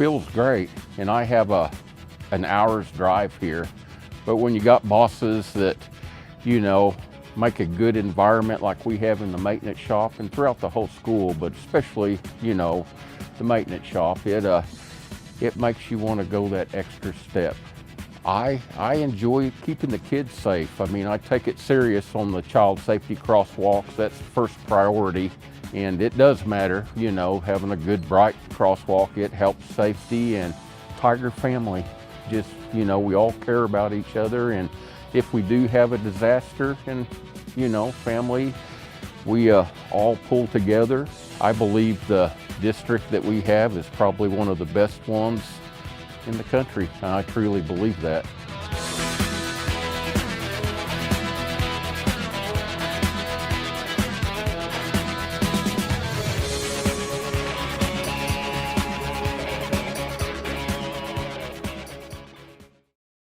feels great, and I have an hour's drive here. But when you got bosses that, make a good environment like we have in the maintenance shop and throughout the whole school, but especially, the maintenance shop, it makes you want to go that extra step. I enjoy keeping the kids safe. I mean, I take it serious on the child safety crosswalks. That's first priority. And it does matter, having a good bright crosswalk, it helps safety. And Tiger family, just, we all care about each other. And if we do have a disaster and, family, we all pull together. I believe the district that we have is probably one of the best ones in the country. And I truly believe that.